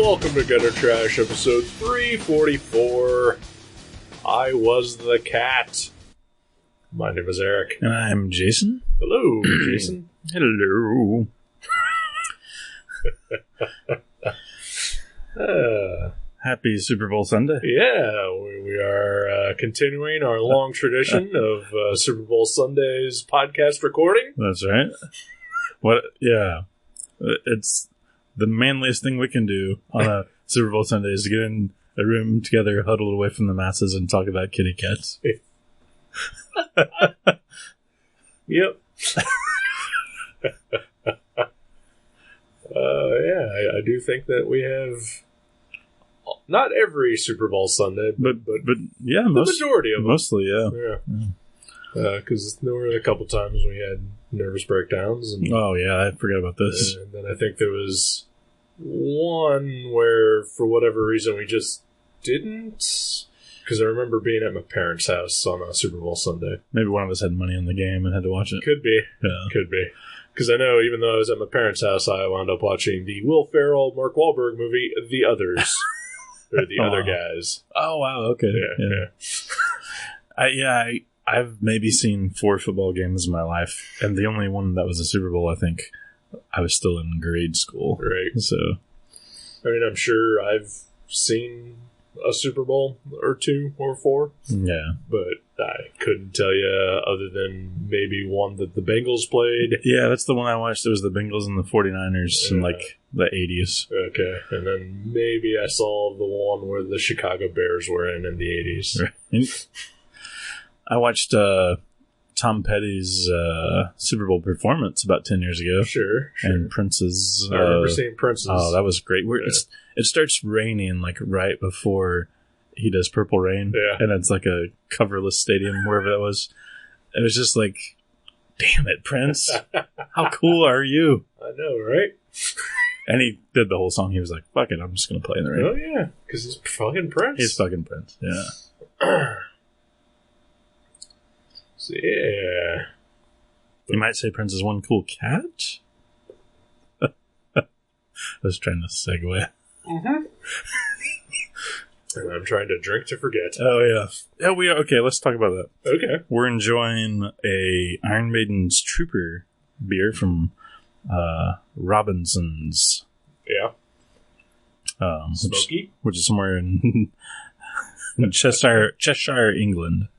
Welcome to Gutter Trash, episode 344. I was the cat. My name is Eric. And I'm Jason. Hello, Jason. Hello. Happy Super Bowl Sunday. Yeah, we are continuing our long tradition of Super Bowl Sunday's podcast recording. That's right. What? Yeah. It's the manliest thing we can do on a Super Bowl Sunday is to get in a room together, huddled away from the masses, and talk about kitty cats. Yep. I do think that we have not every Super Bowl Sunday, but yeah, the majority of them. Mostly, yeah. Because there were a couple times we had nervous breakdowns. And, oh, yeah, I forgot about this. And then I think there was one where, for whatever reason, we just didn't. Because I remember being at my parents' house on a Super Bowl Sunday. Maybe one of us had money on the game and had to watch it. Could be. Yeah. Could be. Because I know even though I was at my parents' house, I wound up watching the Will Ferrell, Mark Wahlberg movie, The Others. Or The Other Guys. Oh, wow, okay. Yeah. I've maybe seen 4 football games in my life, and the only one that was a Super Bowl, I think, I was still in grade school. Right. So, I mean, I'm sure I've seen a Super Bowl or 2 or 4. yeah. But I couldn't tell you other than maybe one that the Bengals played. Yeah, that's the one I watched. It was the Bengals and the 49ers in, like, the 80s. Okay. And then maybe I saw the one where the Chicago Bears were in the 80s. Right. I watched Tom Petty's Super Bowl performance about 10 years ago. Sure. And Prince's. I remember seeing Prince's. Oh, that was great. It starts raining like right before he does Purple Rain. Yeah. And it's like a coverless stadium, wherever that was. It was just like, damn it, Prince. How cool are you? I know, right? And he did the whole song. He was like, fuck it, I'm just going to play in the rain. Oh, yeah. Because he's fucking Prince. He's fucking Prince, yeah. So, yeah. You might say Prince is one cool cat? I was trying to segue. Mm-hmm. And I'm trying to drink to forget. Oh, yeah. Yeah, we are. Okay, let's talk about that. Okay. We're enjoying a Iron Maiden's Trooper beer from Robinson's. Yeah. Smoky? Which is somewhere in Cheshire, England.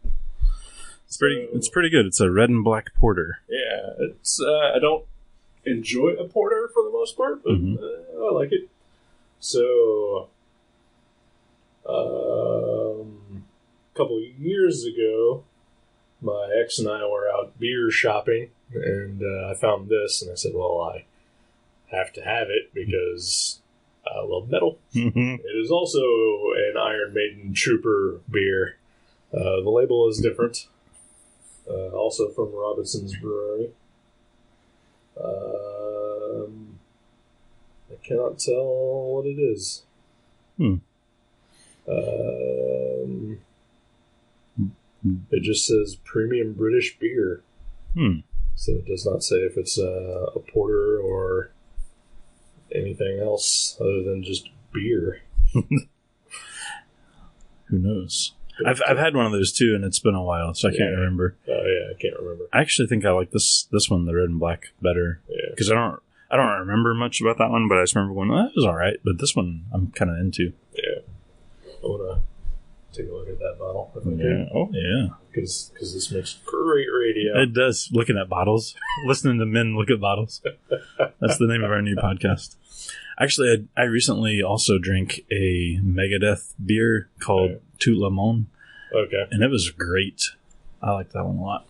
It's pretty good. It's a red and black porter. Yeah, it's I don't enjoy a porter for the most part, but I like it. So, a couple of years ago, my ex and I were out beer shopping, and I found this, and I said, well, I have to have it because I love metal. Mm-hmm. It is also an Iron Maiden Trooper beer. The label is different. Also from Robinson's Brewery. I cannot tell what it is. It just says premium British beer. So it does not say if it's a porter or anything else other than just beer. Who knows? I've had one of those too, and it's been a while, so I can't remember. Oh yeah, I can't remember. I actually think I like this one, the red and black, better. Yeah, because I don't remember much about that one, but I just remember going, it was all right. But this one, I'm kind of into. Yeah, I want to take a look at that bottle. If I Yeah. can. Oh yeah. Because this makes great radio. It does. Looking at bottles, listening to men look at bottles. That's the name of our new podcast. Actually, I recently also drank a Megadeth beer called Tout Le Monde. Okay. And it was great. I like that one a lot.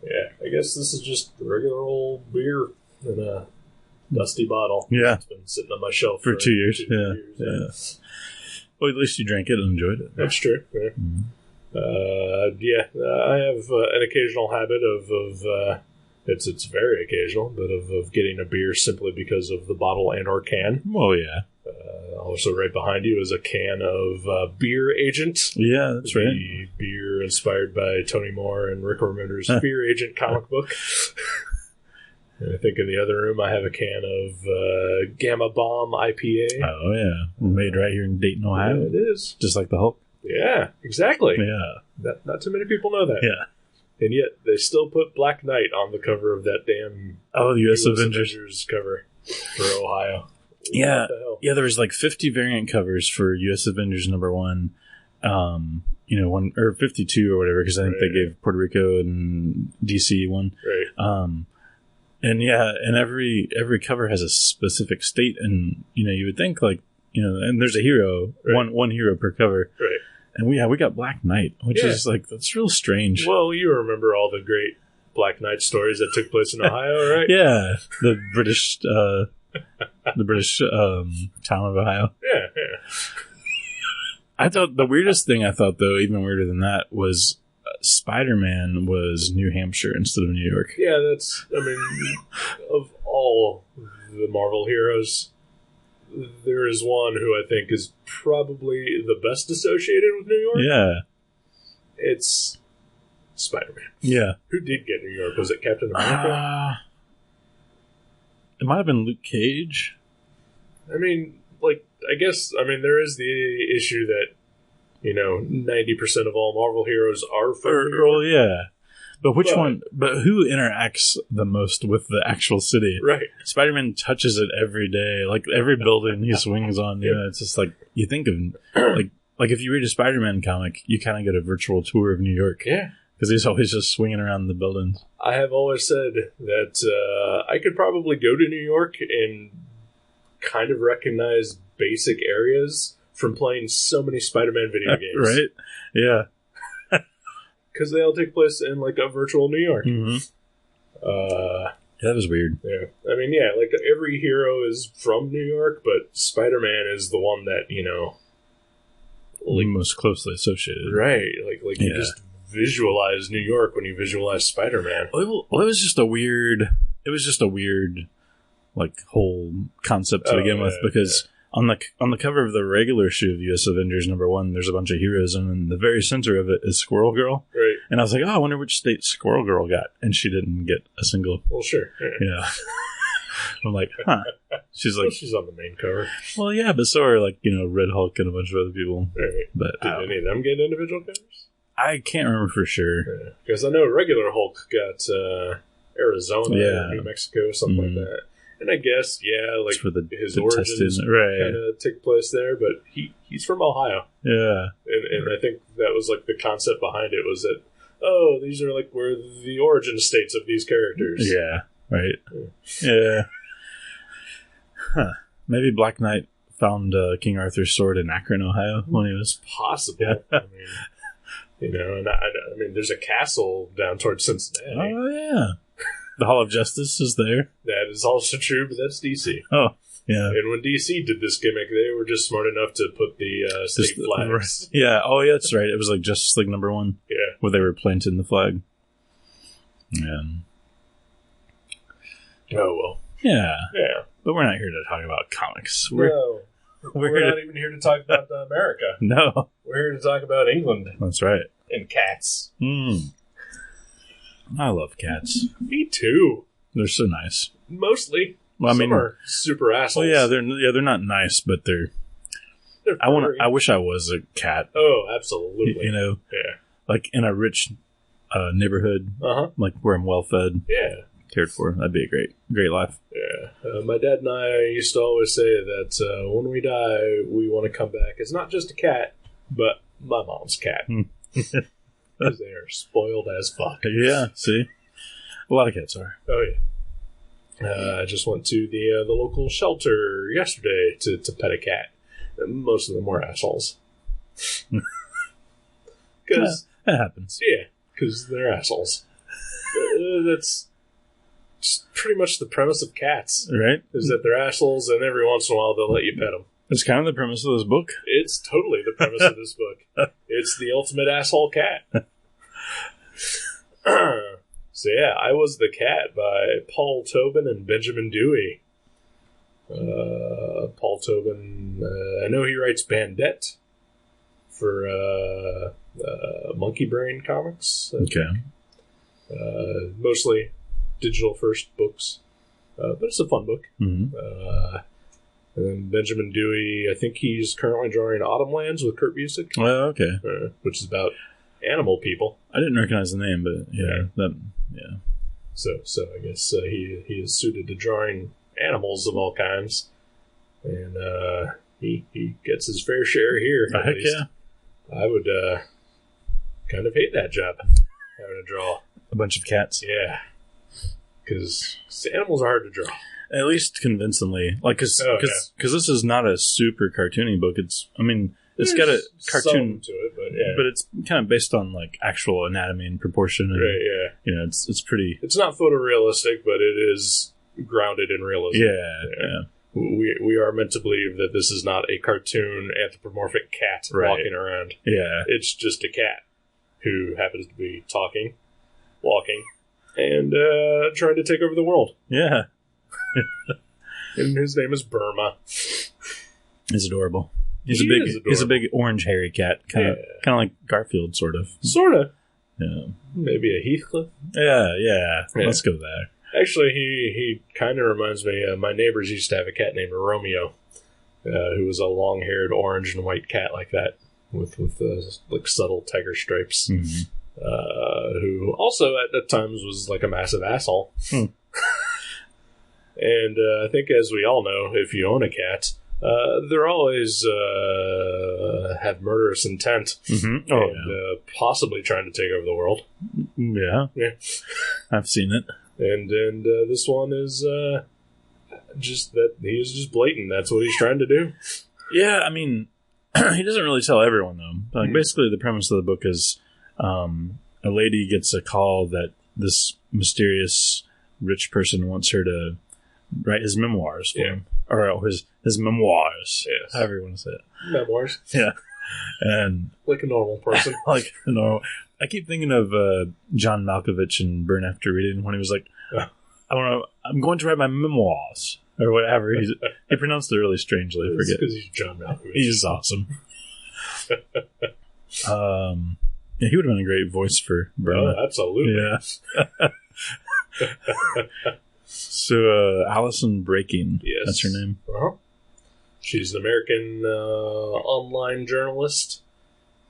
Yeah, I guess this is just regular old beer in a dusty bottle. Yeah. It's been sitting on my shelf For 2 years. Yeah. Well, at least you drank it and enjoyed it. That's true. Yeah. Mm-hmm. I have an occasional habit of it's very occasional, but of getting a beer simply because of the bottle and or can. Well, yeah. Also, right behind you is a can of Beer Agent. Yeah, that's right. The beer inspired by Tony Moore and Rick Remender's Beer Agent comic book. And I think in the other room I have a can of Gamma Bomb IPA. Oh, yeah. Made right here in Dayton, Ohio. Yeah, it is. Just like the Hulk. Yeah, exactly. Yeah. Not too many people know that. Yeah. And yet they still put Black Knight on the cover of that damn the US Avengers cover for Ohio. Yeah. What the hell? Yeah, there was like 50 variant covers for US Avengers #1. 52 or whatever, because I think they gave Puerto Rico and DC one. Right. And every cover has a specific state, and you would think and there's a hero, one hero per cover. Right. And we got Black Knight, which is that's real strange. Well, you remember all the great Black Knight stories that took place in Ohio, right? Yeah, the British town of Ohio. Yeah. I thought the weirdest thing though, even weirder than that, was Spider-Man was New Hampshire instead of New York. Yeah, of all the Marvel heroes, there is one who I think is probably the best associated with New York. Yeah. It's Spider-Man. Yeah. Who did get New York? Was it Captain America? It might have been Luke Cage. There is the issue that, 90% of all Marvel heroes are from New York. Well, yeah. But who interacts the most with the actual city? Right. Spider-Man touches it every day. Like, every building he swings on, it's just like, you think of, like if you read a Spider-Man comic, you kind of get a virtual tour of New York. Yeah. Because he's always just swinging around the buildings. I have always said that I could probably go to New York and kind of recognize basic areas from playing so many Spider-Man video games. Right? Yeah. Because they all take place in, a virtual New York. Mm-hmm. That was weird. Yeah. Every hero is from New York, but Spider-Man is the one that, most closely associated. Right. You just visualize New York when you visualize Spider-Man. Well, it was just a weird, whole concept to begin with, because on the cover of the regular issue of US Avengers #1, there's a bunch of heroes, and in the very center of it is Squirrel Girl. Right. And I was like, I wonder which state Squirrel Girl got. And she didn't get a single. Well, sure. Yeah. I'm like, huh. She's like, she's on the main cover. Well, yeah, but so are Red Hulk and a bunch of other people. Right. But did any of them get individual covers? I can't remember for sure. Because I know regular Hulk got Arizona, New Mexico, something like that. And I guess, his origins kind of take place there, but he's from Ohio. Yeah. And I think that was the concept behind it was that, these are where the origin states of these characters. Yeah, right. Yeah. Huh. Maybe Black Knight found King Arthur's sword in Akron, Ohio when he was... Possible. Yeah. There's a castle down towards Cincinnati. Oh, yeah. The Hall of Justice is there. That is also true, but that's DC. Oh, yeah. And when DC did this gimmick, they were just smart enough to put the state flags. Yeah. Oh, yeah, that's right. It was Justice League #1. Yeah. Where they were planting the flag. Yeah. Oh, well. Yeah. Yeah. But we're not here to talk about comics. We're not even here to talk about America. No. We're here to talk about England. That's right. And cats. I love cats. Me too. They're so nice. Mostly. Some are super assholes. Well, they're not nice, but they're I wish I was a cat. Oh, absolutely. Yeah. In a rich neighborhood, where I'm well fed. Yeah. Cared for. That'd be a great life. Yeah. My dad and I used to always say that when we die, we want to come back. It's not just a cat, but my mom's cat. Because they are spoiled as fuck. Yeah, see? A lot of cats are. Oh, yeah. I just went to the local shelter yesterday to pet a cat. Most of them were assholes. Because that happens. Yeah, because they're assholes. That's pretty much the premise of cats. Right. Is that they're assholes, and every once in a while they'll let you pet them. It's kind of the premise of this book. It's totally the premise of this book. It's the ultimate asshole cat. So yeah, I Was the Cat by Paul Tobin and Benjamin Dewey. Paul Tobin, I know he writes Bandette for Monkey Brain Comics. Okay. Mostly digital first books. but it's a fun book. Mm-hmm. And then Benjamin Dewey, I think he's currently drawing Autumn Lands with Kurt Busiek. Well, okay. Which is about animal people. I didn't recognize the name, but yeah. So I guess he is suited to drawing animals of all kinds. And he gets his fair share here. Heck yeah. I would kind of hate that job, having to draw a bunch of cats. Yeah. Because animals are hard to draw. At least convincingly. Like, because this is not a super cartoony book. It's got a cartoon to it, but it's kind of based on like actual anatomy and proportion. And, right, yeah. You know, it's pretty. It's not photorealistic, but it is grounded in realism. Yeah. We are meant to believe that this is not a cartoon anthropomorphic cat walking around. Yeah. It's just a cat who happens to be talking, walking, and trying to take over the world. Yeah. And his name is Burma. He's adorable. He's a big orange hairy cat, kind of like Garfield, sort of. Yeah. Maybe a Heathcliff. Yeah. Let's go there. Actually, he kind of reminds me. My neighbors used to have a cat named Romeo, who was a long-haired orange and white cat like that, with like subtle tiger stripes. Mm-hmm. Who also at times was like a massive asshole. And I think, as we all know, if you own a cat, they're always have murderous intent, and possibly trying to take over the world. Yeah, I've seen it. And this one is just that he is just blatant. That's what he's trying to do. Yeah, I mean, he doesn't really tell everyone though. Like basically, the premise of the book is a lady gets a call that this mysterious rich person wants her to write his memoirs for him, or his memoirs. Yes. However you want to say it. Memoirs. Yeah, and like a normal person. I keep thinking of John Malkovich in Burn After Reading when he was like, I'm going to write my memoirs, or whatever. He pronounced it really strangely. I forget. Because he's John Malkovich. He's awesome. Yeah, he would have been a great voice for Burma. Oh, absolutely. Yeah. So, Allison Breaking. Yes. That's her name. Uh-huh. She's an American online journalist.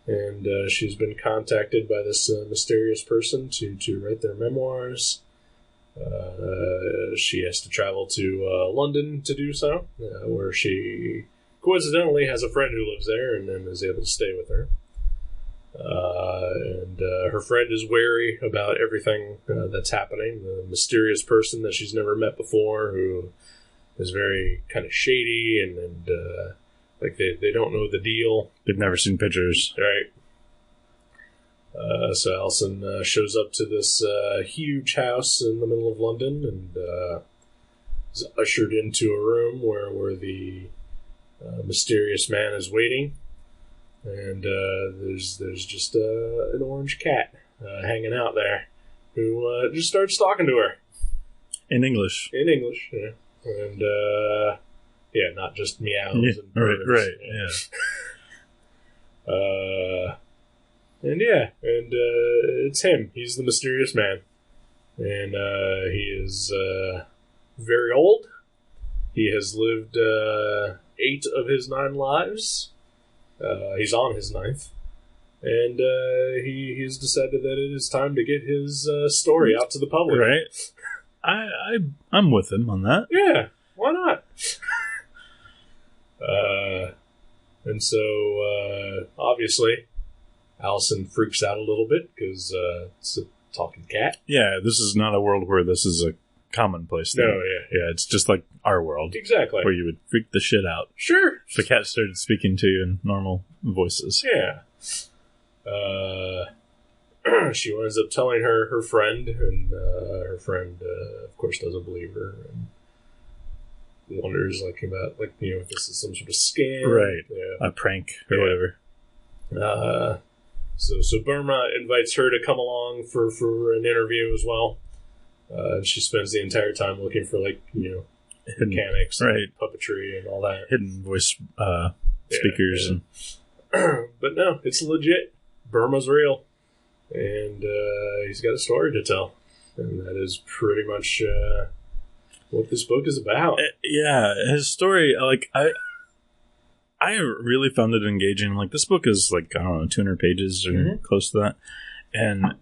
And she's been contacted by this mysterious person to write their memoirs. She has to travel to London to do so, where she coincidentally has a friend who lives there and then is able to stay with her. And her friend is wary about everything that's happening. The mysterious person that she's never met before, who is very kind of shady and like they don't know the deal. They've never seen pictures. Right. So Allison shows up to this huge house in the middle of London and is ushered into a room where the mysterious man is waiting. And there's just an orange cat hanging out there who just starts talking to her. In English. In English, yeah. And, not just meows and birds. Right, yeah. And it's him. He's the mysterious man. And he is very old. He has lived 8 of his 9 lives. He's on his 9th. And he's decided that it is time to get his story out to the public. Right. I'm with him on that. Yeah, why not? And so, obviously, Allison freaks out a little bit because it's a talking cat. Yeah, this is not a world where this is a commonplace thing. No, yeah. Yeah, it's just like our world. Exactly. Where you would freak the shit out. Sure. If the cat started speaking to you in normal voices. Yeah. She winds up telling her friend, and her friend, of course, doesn't believe her, and wonders about if this is some sort of scam, right? Yeah. A prank or whatever. So Burma invites her to come along for an interview as well. She spends the entire time looking for mechanics, and puppetry, and all that. Hidden voice speakers, and but no, it's legit. Burma's real. And he's got a story to tell. And that is pretty much what this book is about. Yeah, his story, like, I really found it engaging. Like, this book is, like, I don't know, 200 pages or close to that. And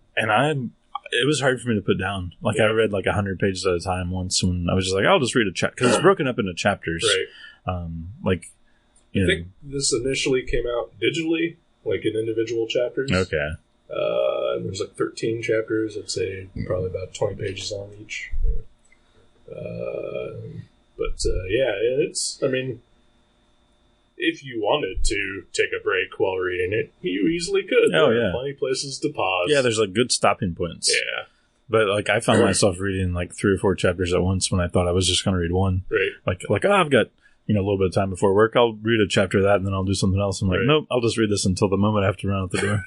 it was hard for me to put down. Like, I read, like, 100 pages at a time once when I was just like, I'll just read a chapter. Because it's broken up into chapters. Right. Like, I think this initially came out digitally, like in individual chapters. Okay. And there's like 13 chapters. I'd say probably about 20 pages on each. Yeah, it's, I mean, if you wanted to take a break while reading it, you easily could. Oh, there are plenty of places to pause. Yeah, there's like good stopping points. Yeah. But like I found myself reading like 3 or 4 chapters at once when I thought I was just going to read one. Right. Like I've got, you know, a little bit of time before work. I'll read a chapter of that and then I'll do something else. I'm like, nope, I'll just read this until the moment I have to run out the door.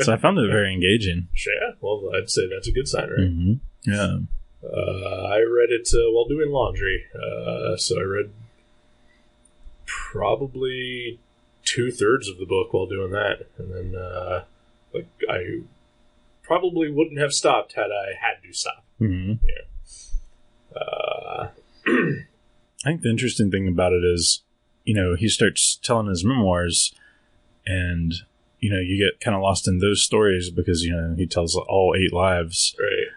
So I found it very engaging. Yeah, well, I'd say that's a good sign, right? Mm-hmm. Yeah. I read it while doing laundry. So I read probably 2/3 of the book while doing that. And then, I probably wouldn't have stopped had I had to stop. Mm-hmm. Yeah. I think the interesting thing about it is, you know, he starts telling his memoirs and, you know, you get kind of lost in those stories because, you know, he tells all 8 lives. Right.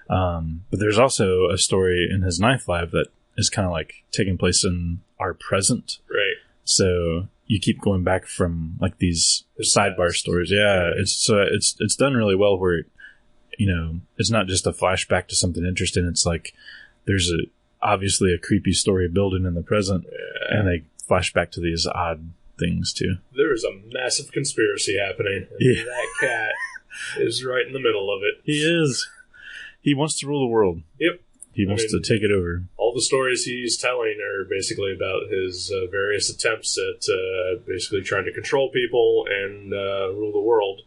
But there's also a story in his 9th life that is kind of like taking place in our present. Right. So you keep going back from like these sidebar stories. Yeah. It's done really well where, you know, it's not just a flashback to something interesting. It's like there's obviously a creepy story building in the present and they flash back to these odd things too. There is a massive conspiracy happening. And that cat is right in the middle of it. He is. He wants to rule the world. Yep. He wants to take it over. All the stories he's telling are basically about his various attempts at basically trying to control people and rule the world.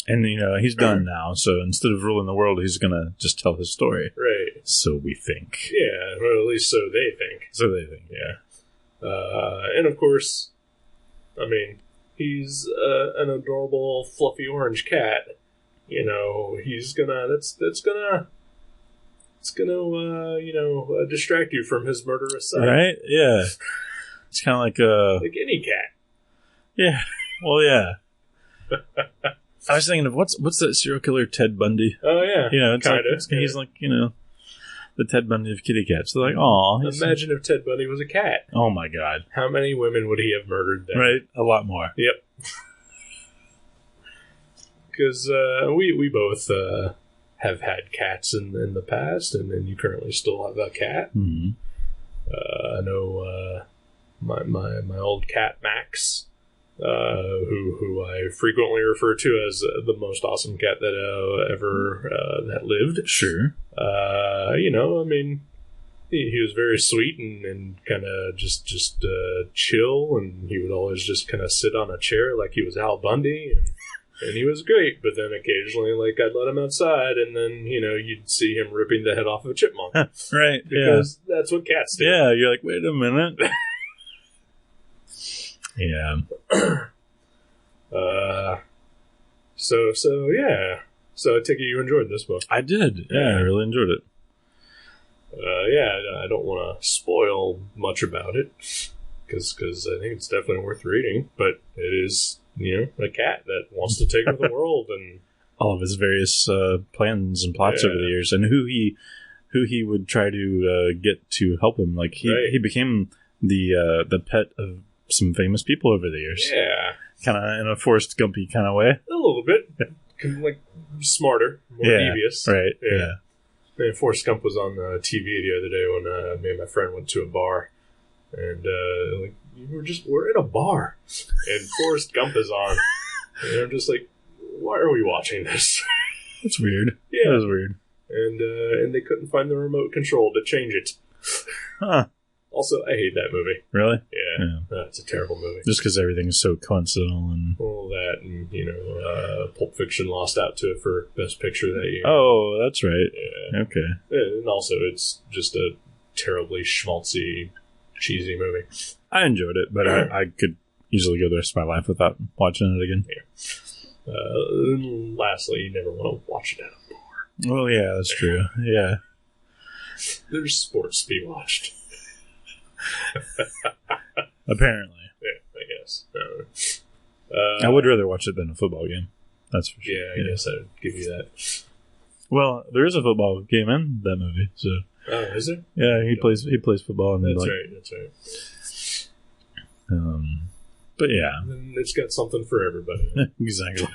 And, you know, he's done now, so instead of ruling the world, he's going to just tell his story. Right. So we think. Yeah, or at least so they think. Yeah. And of course, I mean, he's an adorable, fluffy orange cat. You know, he's gonna, it's gonna, you know, distract you from his murderous side. Right? Yeah. It's kind of like any cat. Yeah. Well, yeah. I was thinking of what's that serial killer Ted Bundy? Oh yeah, you know, it's kinda, like he's like, you know, the Ted Bundy of kitty cats. They're like, oh, imagine if Ted Bundy was a cat. Oh my god, how many women would he have murdered then? Right, a lot more. Yep. Because we both have had cats in the past, and then you currently still have a cat. Mm-hmm. I know my old cat Max. Who I frequently refer to as the most awesome cat that ever that lived. Sure. You know, I mean, he was very sweet and kind of just chill, and he would always just kind of sit on a chair like he was Al Bundy, and he was great. But then occasionally, like, I'd let him outside, and then, you know, you'd see him ripping the head off of a chipmunk. Right. Because that's what cats do. Yeah, you're like, wait a minute. Yeah. Yeah. So I take it you enjoyed this book. I did. Yeah, I really enjoyed it. I don't want to spoil much about it because I think it's definitely worth reading. But it is, you know, a cat that wants to take over the world and all of his various plans and plots over the years, and who he would try to get to help him. Like he became the pet of some famous people over the years. Yeah. Kind of in a Forrest Gumpy kind of way. A little bit. Like, smarter, more devious. Right, yeah. And Forrest Gump was on TV the other day when me and my friend went to a bar. And, like, we're in a bar. And Forrest Gump is on. And I'm just like, why are we watching this? That's weird. Yeah. That was weird. And they couldn't find the remote control to change it. Huh. Also, I hate that movie. Really? Yeah. It's a terrible movie. Just because everything is so coincidental and all that, and, you know, Pulp Fiction lost out to it for Best Picture that year. Oh, that's right. Yeah. Okay. And also, it's just a terribly schmaltzy, cheesy movie. I enjoyed it, but I could easily go the rest of my life without watching it again. Yeah. And lastly, you never want to watch it at a bar. Well, yeah, that's true. Yeah. There's sports to be watched. Apparently. Yeah, I guess. I would rather watch it than a football game. That's for sure. Yeah, I guess I'd give you that. Well, there is a football game in that movie, so. Oh, is there? Yeah, he plays football. And that's right. But yeah. And it's got something for everybody. Exactly.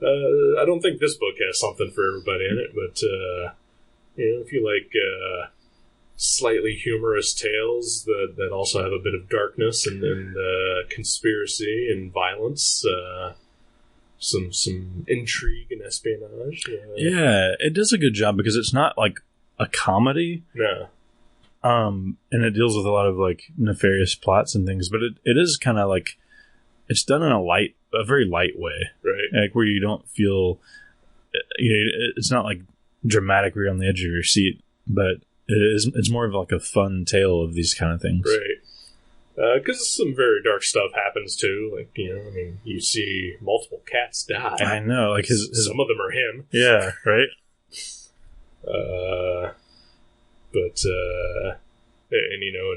I don't think this book has something for everybody in it, but if you like slightly humorous tales that also have a bit of darkness and conspiracy and violence, some intrigue and espionage. Yeah, it does a good job because it's not like a comedy. No. And it deals with a lot of like nefarious plots and things, but it is kind of like it's done in a very light way, right? Like where you don't feel, it's not like dramatic where you're on the edge of your seat, but it's more of like a fun tale of these kind of things, right? Because some very dark stuff happens too. Like you see multiple cats die. I know, like his some of them are him. Yeah, right. But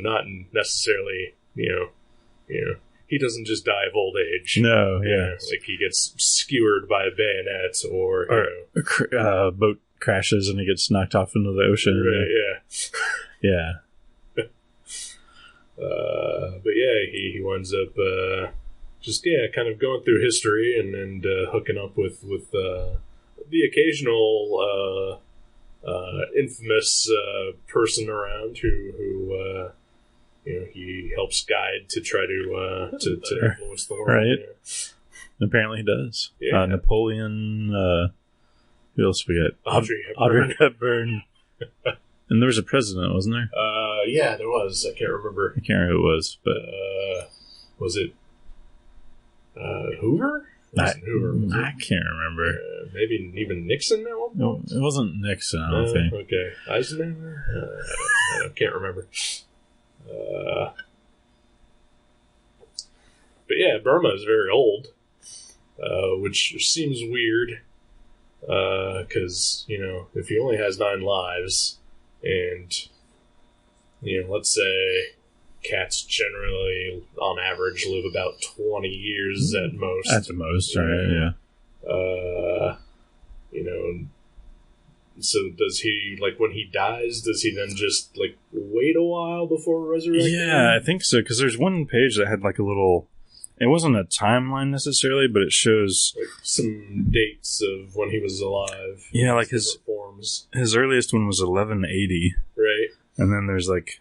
not necessarily, he doesn't just die of old age. No, yeah. Like he gets skewered by a bayonet or a boat crashes and he gets knocked off into the ocean. Right, yeah. But yeah, he winds up kind of going through history and hooking up with the occasional infamous person around who he helps guide to try to influence the world. Right. Apparently he does. Yeah. Napoleon. Who else we got? Audrey Hepburn. And there was a president, wasn't there? Yeah, there was. I can't remember. I can't remember who it was, but was it Hoover? Hoover. I can't remember. Maybe even Nixon at one point? No, it wasn't Nixon, I don't think. Okay. Eisenhower? I can't remember. But yeah, Burma is very old, which seems weird, because, if he only has 9 lives, and, let's say cats generally, on average, live about 20 years at most. At the most, right, yeah. So does he, like, when he dies, does he then just, like, wait a while before resurrecting? Yeah, I think so, because there's one page that had, like, a little... It wasn't a timeline necessarily, but it shows... Like, some dates of when he was alive. Yeah, like his earliest one was 1180. Right. And then there's, like,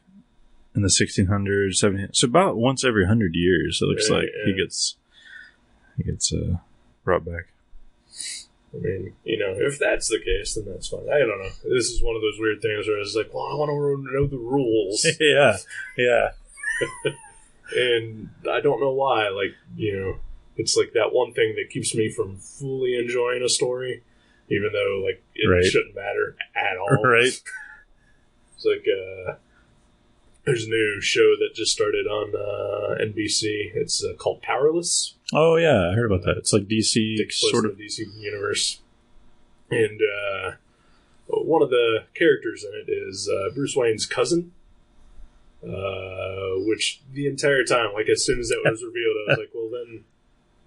in the 1600s, 1700s... So about once every 100 years, it looks like he gets brought back. I mean, if that's the case, then that's fine. I don't know. This is one of those weird things where it's like, well, I want to know the rules. Yeah. And I don't know why. Like, it's like that one thing that keeps me from fully enjoying a story, even though, like, it shouldn't matter at all. Right. It's like, there's a new show that just started on NBC. It's called Powerless. Oh, yeah, I heard about that. It's like DC, sort of DC universe. And one of the characters in it is Bruce Wayne's cousin, which the entire time, like as soon as that was revealed, I was like, well, then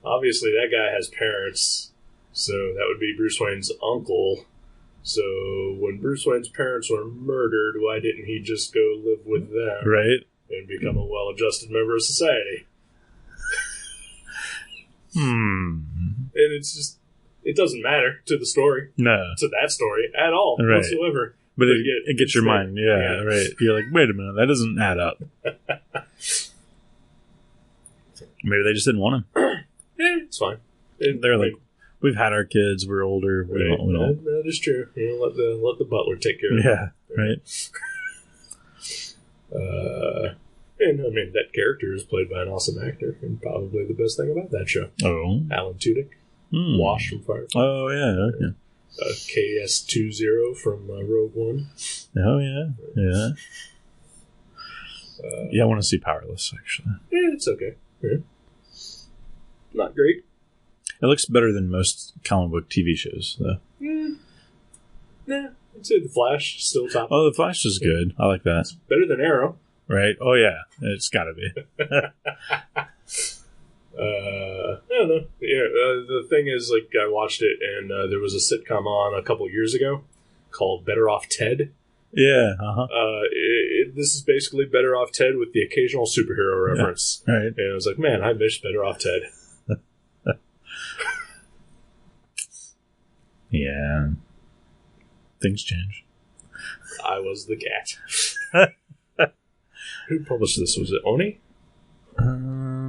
obviously that guy has parents, so that would be Bruce Wayne's uncle. So when Bruce Wayne's parents were murdered, why didn't he just go live with them? Right. And become a well-adjusted member of society? And it's just, it doesn't matter to the story. No. To that story at all, whatsoever. But it gets your mind. Yeah, right. You're like, wait a minute, that doesn't add up. Maybe they just didn't want him. Yeah, it's fine. They're like, we've had our kids, we're older. We don't. That is true. Let the butler take care of it. Yeah, right. And I mean, that character is played by an awesome actor, and probably the best thing about that show. Oh. Alan Tudyk. Wash from Firefly. Oh, yeah, okay. KS-20 from Rogue One. Oh, yeah, yeah. I want to see Powerless, actually. Yeah, it's okay. Yeah. Not great. It looks better than most comic book TV shows, though. Nah, I'd say The Flash is still top. Oh, The Flash is good. I like that. It's better than Arrow. Right? Oh, yeah. It's got to be. I don't know. Yeah, the thing is, like, I watched it, and there was a sitcom on a couple years ago called Better Off Ted. Yeah. This is basically Better Off Ted with the occasional superhero reference. Yeah, right. And I was like, man, I miss Better Off Ted. Yeah. Things change. I was the cat. Who published this? Was it Oni?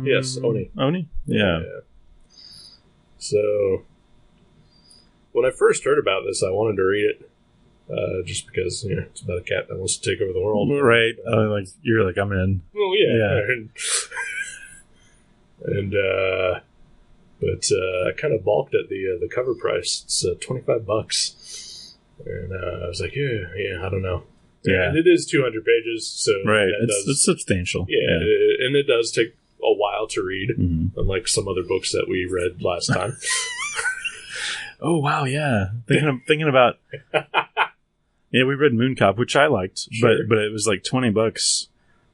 Yes, Oni. Oni? Yeah. So, when I first heard about this, I wanted to read it. Just because, it's about a cat that wants to take over the world. Right. You're like, I'm in. Well, yeah. But I kind of balked at the cover price. It's $25. And I was like, yeah, I don't know. Yeah. And it is 200 pages, so... Right, it's substantial. Yeah, and it does take a while to read, unlike some other books that we read last time. Oh, wow, yeah. Thinking about... Yeah, we read Mooncop, which I liked, Sure. but it was like $20,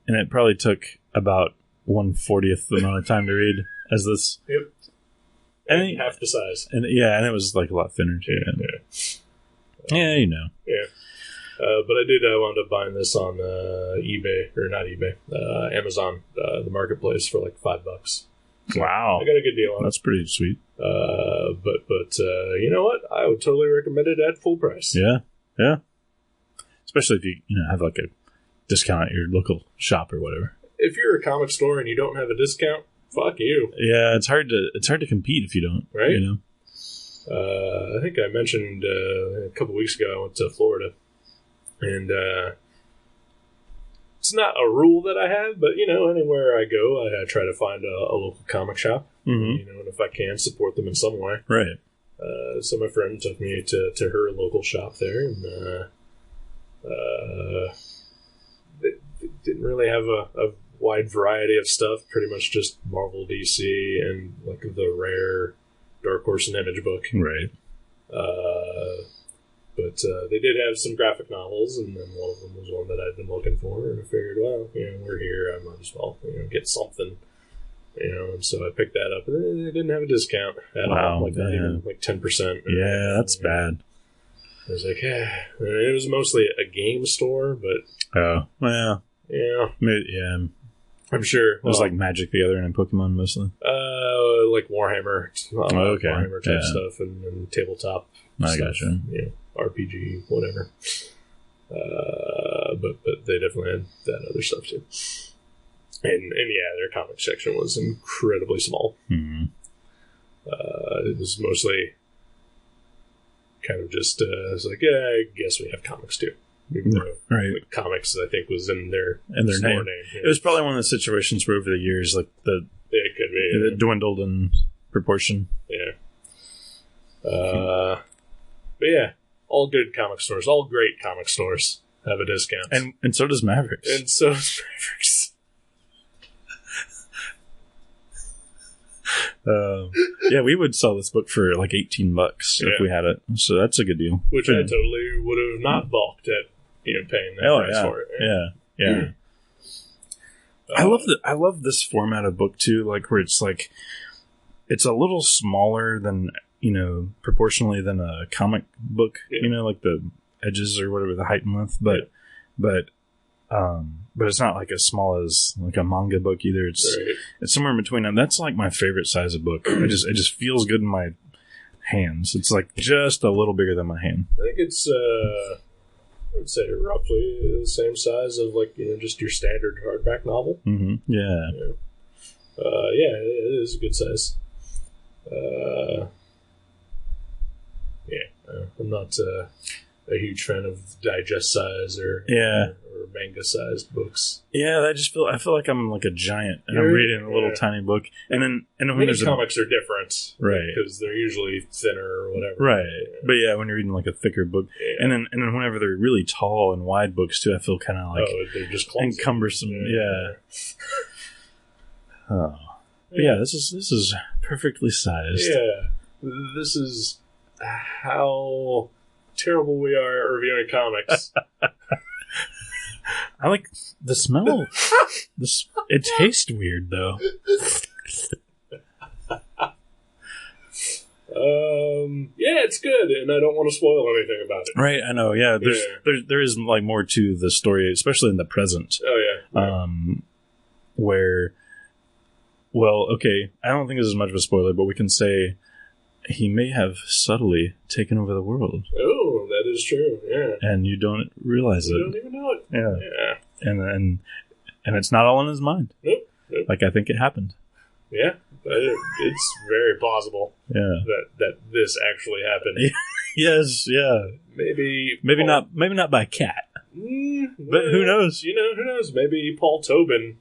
and it probably took about 1/40th the amount of time to read as this. Yep. And half the size. And it was like a lot thinner too. Yeah, Yeah. But I did wound up buying this on eBay, or not eBay, Amazon, the marketplace for like $5. So wow. I got a good deal on it. That's pretty sweet. But you know what? I would totally recommend it at full price. Yeah. Especially if you have like a discount at your local shop or whatever. If you're a comic store and you don't have a discount, fuck you. Yeah, it's hard to compete if you don't. Right? I think I mentioned a couple weeks ago I went to Florida, and it's not a rule that I have, but anywhere I go, I try to find a local comic shop. Mm-hmm. And if I can, support them in some way. Right. So my friend took me to her local shop there, and they didn't really have a wide variety of stuff. Pretty much just Marvel, DC, and like the rare Dark Horse and Image book. Right. But they did have some graphic novels, and then one of them was one that I'd been looking for, and I figured, well, we're here, I might as well, get something, and so I picked that up, and they didn't have a discount at all, like not even like 10%. Yeah, that's bad. I was like, it was mostly a game store, but well, yeah, I'm sure it was like Magic the Gathering and Pokemon mostly. Like Warhammer, okay, Warhammer type stuff, and tabletop. I gotcha. RPG, whatever. But they definitely had that other stuff too. And their comic section was incredibly small. Mm-hmm. It was mostly kind of just it's like, I guess we have comics too. Right. Like comics, I think, was in their name. It was probably one of the situations where over the years, like it could be it dwindled in proportion. Yeah. But yeah, all good comic stores, all great comic stores have a discount, and so does Mavericks. And so does Mavericks. Yeah, we would sell this book for like $18 if we had it, so that's a good deal. Which I totally would have not balked at, paying that price for it. Right? Yeah. I love this format of book too, like where it's like it's a little smaller than proportionally than a comic book. Like the edges or whatever, the height and length, but it's not like as small as like a manga book either. It's somewhere in between, and that's like my favorite size of book. It just feels good in my hands. It's like just a little bigger than my hand. I think it's I would say roughly the same size of like just your standard hardback novel. Mm-hmm. Yeah. It is a good size. I'm not a huge fan of digest size or manga sized books. Yeah, I feel like I'm like a giant and I'm reading a little tiny book. And then when there's comics are different, right? Because they're usually thinner or whatever, right? But when you're reading like a thicker book, and then whenever they're really tall and wide books too, I feel kind of like they're just clumsy. And cumbersome. Oh, but this is perfectly sized. Yeah, this is how terrible we are at reviewing comics. I like the smell. It tastes weird, though. Yeah, it's good, and I don't want to spoil anything about it. Right, I know. Yeah, there is like more to the story, especially in the present. Oh yeah. Where, well, okay, I don't think this is much of a spoiler, but we can say he may have subtly taken over the world. Oh, that is true. Yeah, and you don't realize it. You don't even know it. Yeah. And it's not all in his mind. Nope. Like, I think it happened. Yeah, it's very plausible. Yeah, that this actually happened. Yes, yeah. Maybe not by a cat. But who knows? Who knows? Maybe Paul Tobin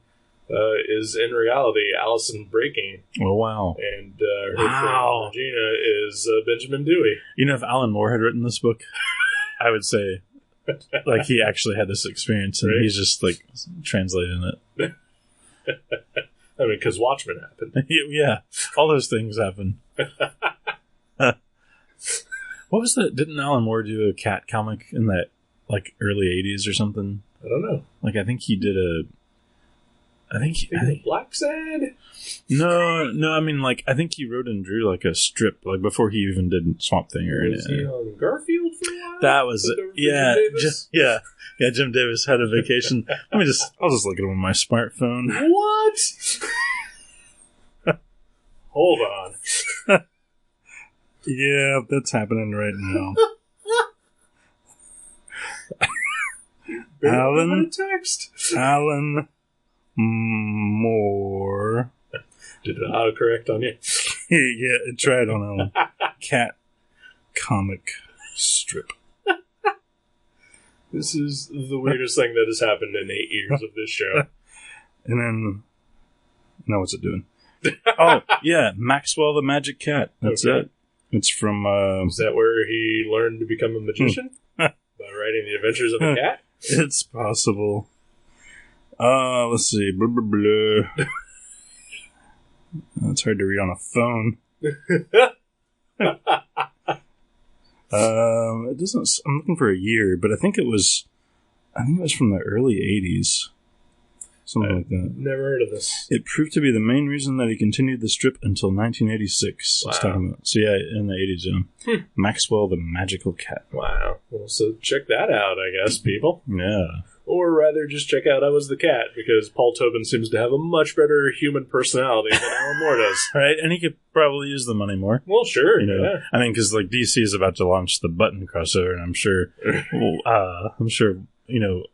is in reality Allison Breaking. Oh wow! And her friend Regina is Benjamin Dewey. You know, if Alan Moore had written this book, I would say, like, he actually had this experience, and he's just like translating it. I mean, because Watchmen happened. Yeah, all those things happen. What was that? Didn't Alan Moore do a cat comic in that, like, early 80s or something? I don't know. Like, I think he did a... I think Black Sad? No, I mean, like, I think he wrote and drew, like, a strip, like, before he even did Swamp Thing or anything. Was he on Garfield for a while? That was it. Yeah, Jim Davis had a vacation. I'll just look at him on my smartphone. What? Hold on. Yeah, that's happening right now. Alan Moore. Did it autocorrect on you? Yeah, it tried on a cat comic strip. This is the weirdest thing that has happened in 8 years of this show. And then, now what's it doing? Oh, yeah, Maxwell the Magic Cat. That's it. It's from... is that where he learned to become a magician? By writing The Adventures of a Cat? It's possible. Let's see. Blah, blah, blah. It's hard to read on a phone. It doesn't... I'm looking for a year, but I think it was from the early 80s. Something like that. Never heard of this. It proved to be the main reason that he continued the strip until 1986. Wow. Talking about. So yeah, in the 80s, Maxwell the Magical Cat. Wow. Well, so check that out, I guess, people. Yeah. Or rather, just check out I Was the Cat, because Paul Tobin seems to have a much better human personality than Alan Moore does. Right, and he could probably use the money more. Well, sure, yeah. I mean, because, like, DC is about to launch the Button crossover, and I'm sure,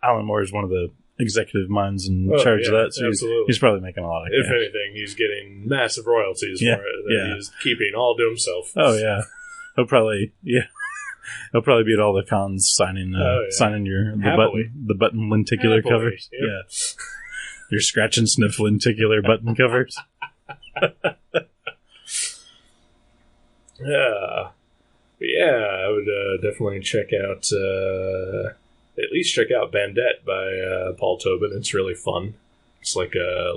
Alan Moore is one of the executive minds in charge of that, so he's probably making a lot of cash. If anything, he's getting massive royalties for it that he's keeping all to himself. Oh, yeah. He'll probably be at all the cons signing the button lenticular covers. Yep. Yeah. Your scratch and sniff lenticular button covers. Yeah. But yeah, I would definitely check out at least check out Bandette by Paul Tobin. It's really fun. It's like a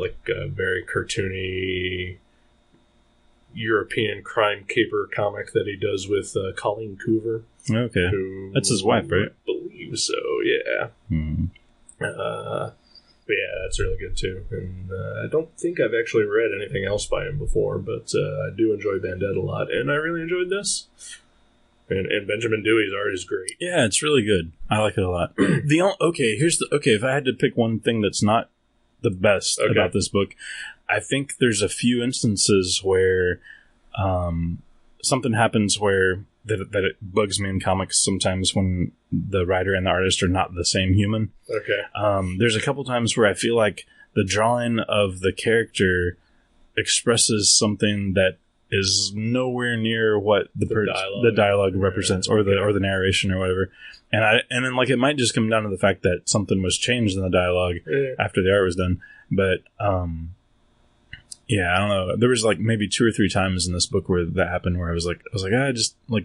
very cartoony European crime caper comic that he does with Colleen Coover. Okay, that's his wife, right? I believe so. Yeah. But yeah, it's really good too. And I don't think I've actually read anything else by him before, but I do enjoy Bandette a lot, and I really enjoyed this. And Benjamin Dewey's art is great. Yeah, it's really good. I like it a lot. If I had to pick one thing that's not the best about this book, I think there's a few instances where something happens where that it bugs me in comics sometimes when the writer and the artist are not the same human. Okay. There's a couple times where I feel like the drawing of the character expresses something that is nowhere near what the dialogue represents, or the narration or whatever. And then like it might just come down to the fact that something was changed in the dialogue after the art was done. But yeah, I don't know. There was like maybe 2 or 3 times in this book where that happened, where I was like, just like,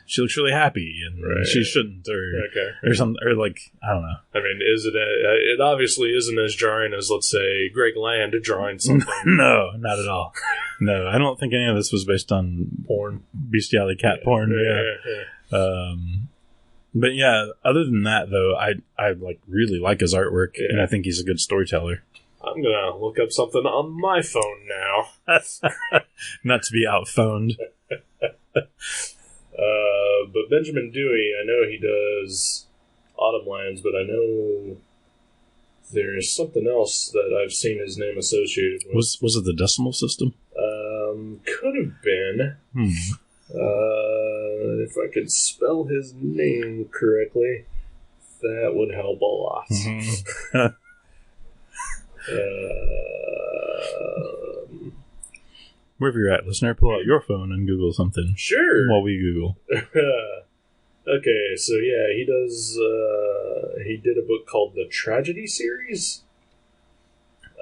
she looks really happy and she shouldn't, or something, or like, I don't know. I mean, it obviously isn't as jarring as, let's say, Greg Land drawing something. No, not at all. No, I don't think any of this was based on porn, bestiality, cat porn. But yeah, other than that, though, I like really like his artwork, and I think he's a good storyteller. I'm gonna look up something on my phone now. Not to be outphoned. But Benjamin Dewey, I know he does Autumn Lands, but I know there's something else that I've seen his name associated with. Was it the Decimal System? Could have been. If I could spell his name correctly, that would help a lot. Wherever you're at, listener, pull out your phone and Google something. Sure. While we Google. Okay, so yeah, he does. He did a book called The Tragedy Series.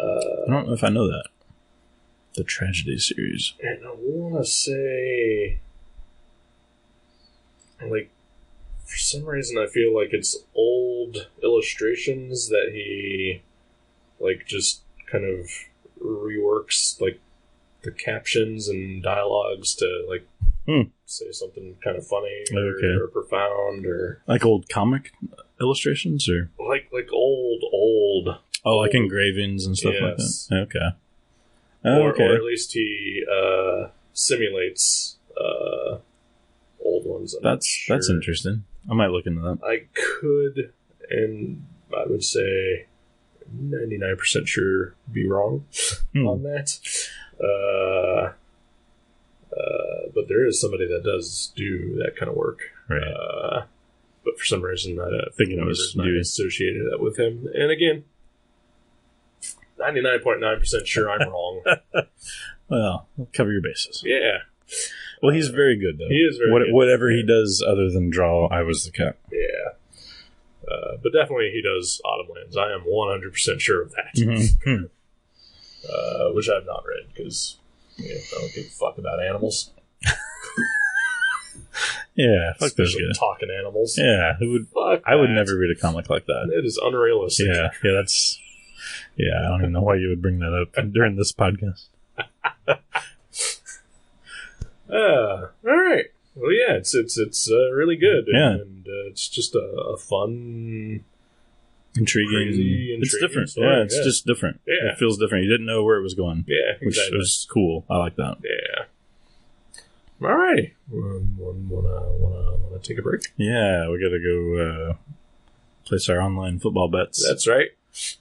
I don't know if I know that. The Tragedy Series. And I want to say, like, for some reason, I feel like it's old illustrations that he, like, just kind of reworks, like, the captions and dialogues to, like, say something kind of funny or profound, or like old comic illustrations, or like old. Oh, like engravings and stuff like that. Okay. Or at least he simulates old ones. That's interesting. I might look into that. I could, and I would say 99% sure be wrong on that. But there is somebody that does do that kind of work. Right. But for some reason, I thinking it was associated that with him. And again, 99.9% sure I'm wrong. Well, cover your bases. Yeah. Well, he's very good, though. He is very good. Whatever he does other than draw I Was the Cat. Yeah. But definitely he does Autumn Lands. I am 100% sure of that. Which I've not read, because I don't give a fuck about animals. Yeah, fuck those guys. Talking animals. Yeah, I would never read a comic like that. It is unrealistic. Yeah, that's... Yeah, I don't even know why you would bring that up during this podcast. All right. Well, yeah, it's really good. Yeah. And it's just a fun, intriguing. It's different. Story. Yeah, it's just different. Yeah. It feels different. You didn't know where it was going. Yeah, exactly. Which was cool. I like that. Yeah. All right. Wanna take a break? Yeah, we gotta go place our online football bets. That's right.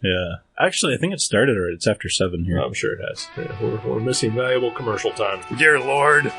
Yeah. Actually, I think it started already. It's after 7 here. I'm sure it has. Yeah, we're missing valuable commercial time. Dear Lord.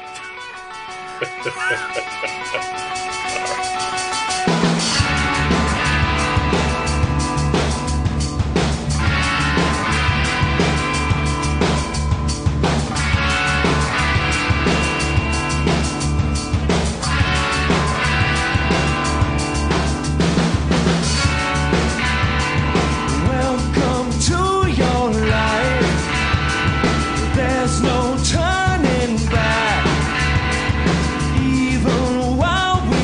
While we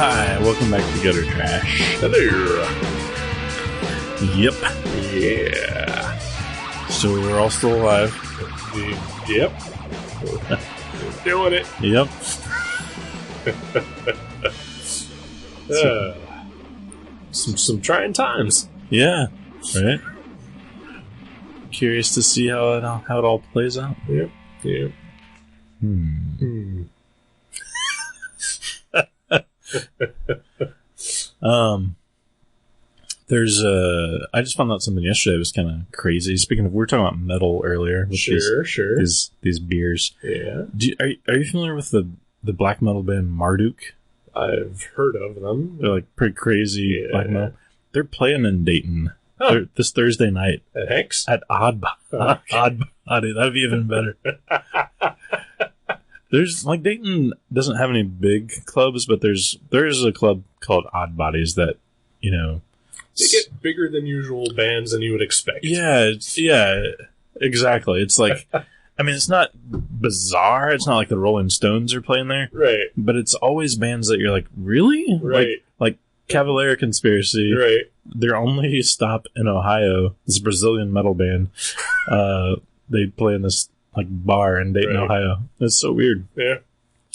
Hi, welcome back to Gutter Trash. Hello. Yep. Yeah. So we're all still alive. Yep. We're doing it. Yep. Some trying times. Yeah. Right. Curious to see how it all plays out. Yep. Yep. There's I just found out something yesterday that was kind of crazy. Speaking of, we were talking about metal earlier. With Sure. These beers. Yeah. Are you familiar with the black metal band Marduk? I've heard of them. They're like pretty crazy black metal. They're playing in Dayton this Thursday night. At Hank's? At Odd Body. That'd be even better. There's like Dayton doesn't have any big clubs, but there's a club called Odd Bodies that, you know, they get bigger than usual bands than you would expect. Yeah, exactly. It's like, I mean, it's not bizarre. It's not like the Rolling Stones are playing there, right? But it's always bands that you're like, really, right? Like Cavalier Conspiracy, right? Their only stop in Ohio, this Brazilian metal band. They play in this like bar in Dayton, Ohio. It's so weird. Yeah.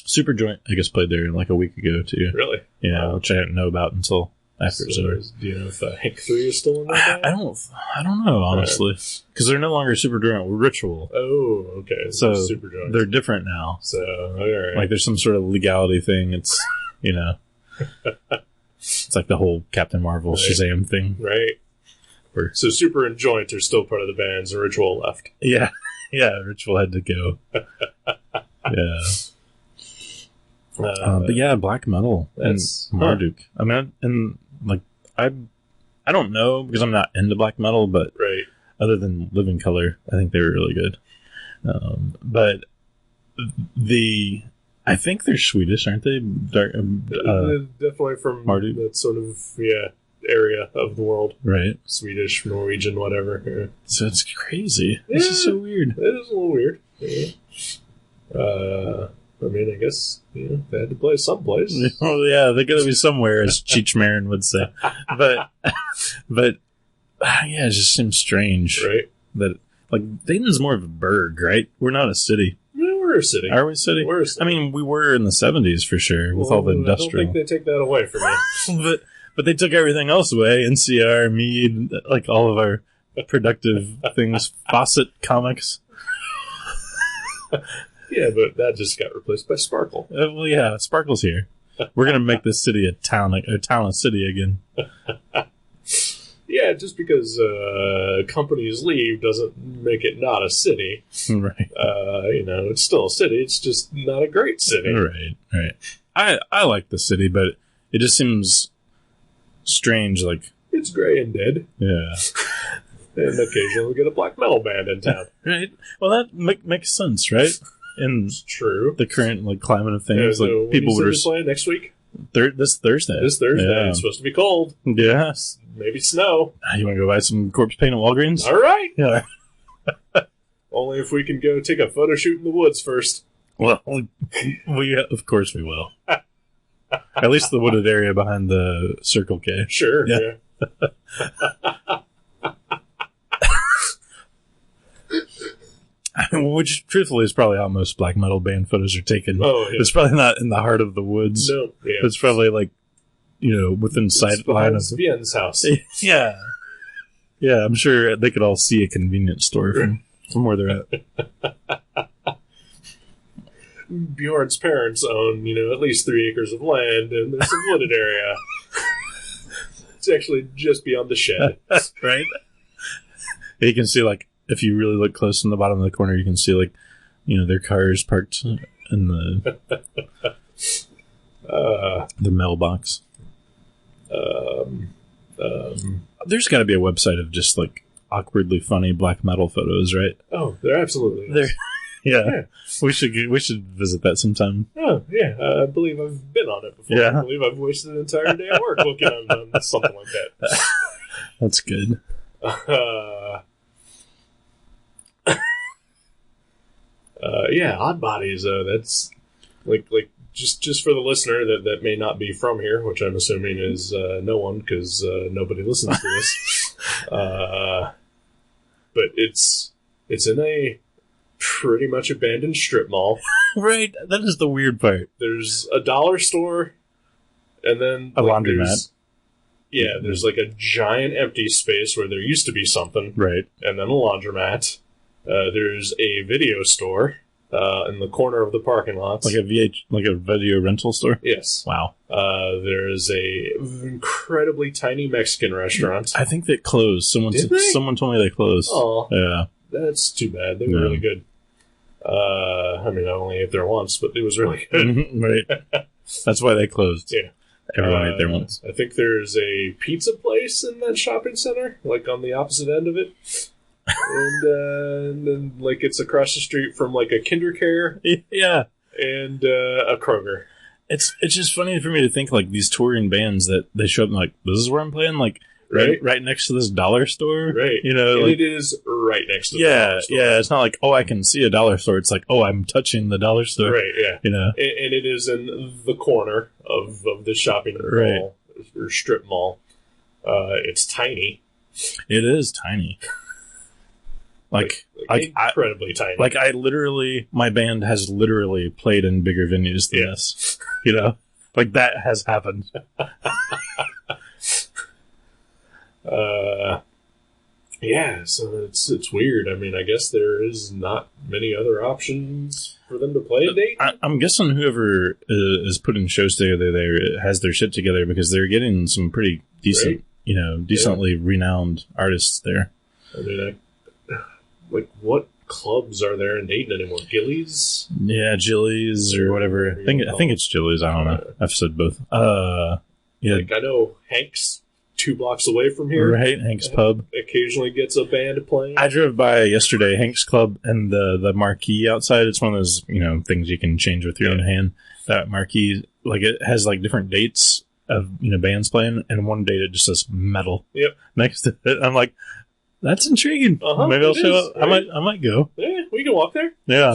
Superjoint, I guess, played there like a week ago too. Really? Yeah, which I didn't know about until after it was over. Do you know if Hank 3 is still in that band? I don't know, honestly, because they're no longer Superjoint. Ritual. Oh, okay. So Superjoint. they're different now. So all right. Like there's some sort of legality thing. It's it's like the whole Captain Marvel Shazam thing, right? So Super and Joint are still part of the bands, and Ritual left. Yeah. Ritual had to go. Yeah. But yeah, black metal and Marduk. I mean, and like I don't know because I'm not into black metal, but other than Living Color, I think they were really good. But I think they're Swedish, aren't they? Definitely from Marduk. that sort of area of the world, right? Swedish, Norwegian, whatever. Yeah. So it's crazy. This is so weird. It is a little weird. Yeah. I mean, I guess they had to play someplace. Oh yeah, they got to be somewhere, as Cheech Marin would say. But yeah, it just seems strange, right? That like Dayton's more of a burg, right? We're not a city. Yeah, we're a city. Are we a city? We're a city. I mean, we were in the 70s for sure with all the industrial. I don't think they take that away from me. But they took everything else away. NCR, Mead, like all of our productive things. Fawcett Comics. Yeah, but that just got replaced by Sparkle. Well, yeah, Sparkle's here. We're gonna make this city a town a city again. Yeah, just because companies leave doesn't make it not a city. Right. It's still a city. It's just not a great city. Right. I like the city, but it just seems strange. Like it's gray and dead. Yeah. And occasionally we get a black metal band in town. Right. Well, that makes sense, right? In true. The current climate of things, so like people would play next week. This Thursday. Yeah. It's supposed to be cold. Yes. Maybe snow. You want to go buy some corpse paint at Walgreens? All right. Yeah. Only if we can go take a photo shoot in the woods first. Well, we of course we will. At least the wooded area behind the Circle K. Sure. Yeah. Which, truthfully, is probably how most black metal band photos are taken. Oh, yeah. It's probably not in the heart of the woods. No, yeah. It's probably like, within sight line of Vienna's house. Yeah. Yeah, I'm sure they could all see a convenience store from where they're at. Bjorn's parents own, at least 3 acres of land, and there's some wooded area. It's actually just beyond the shed. Right? You can see, like, if you really look close in the bottom of the corner, you can see, like, their cars parked in the mailbox. There's got to be a website of just, like, awkwardly funny black metal photos, right? Oh, there absolutely is. Yeah. We should visit that sometime. Oh, yeah. I believe I've been on it before. Yeah. I believe I've wasted an entire day at work looking on something like that. That's good. Yeah, Odd Bodies, that's like just for the listener that may not be from here, which I'm assuming is no one, because nobody listens to this. But it's in a pretty much abandoned strip mall. Right, that is the weird part. There's a dollar store, and then a laundromat. Yeah, there's like a giant empty space where there used to be something. Right. And then a laundromat. There's a video store in the corner of the parking lot. Like a video rental store? Yes. Wow. There's a incredibly tiny Mexican restaurant. I think they closed. Someone told me they closed. Oh. Yeah. That's too bad. They were really good. I mean, I only ate there once, but it was really good. Right. That's why they closed. Yeah. Everyone ate there once. I think there's a pizza place in that shopping center, like on the opposite end of it. And then, like, it's across the street from, like, a KinderCare. Yeah. And a Kroger. It's just funny for me to think, like, these touring bands that they show up and, like, this is where I'm playing, like, right next to this dollar store. Right. You know, and like, it is right next to the dollar store. Yeah. It's not like, oh, I can see a dollar store. It's like, oh, I'm touching the dollar store. Right, yeah. You know? And it is in the corner of the shopping mall, or strip mall. It's tiny. It is tiny. Like incredibly tiny. Like, my band has literally played in bigger venues than this. You know? Like, that has happened. Yeah, so it's weird. I mean, I guess there is not many other options for them to play a date. I'm guessing whoever is putting shows together there has their shit together, because they're getting some pretty decent, decently renowned artists there. I mean, like, what clubs are there in Dayton anymore? Gillies? Yeah, Gillies or whatever. I think it's Gillies. I don't know. I've said both. Yeah. Like, I know Hank's 2 blocks away from here. Right, Hank's Pub. Occasionally gets a band playing. I drove by yesterday, Hank's Club, and the marquee outside. It's one of those, things you can change with your own hand. That marquee, like, it has, like, different dates of, bands playing, and one date it just says metal. Yep. Next to it, I'm like, that's intriguing. Maybe I'll show up. Right? I might go. Yeah, we can walk there. Yeah.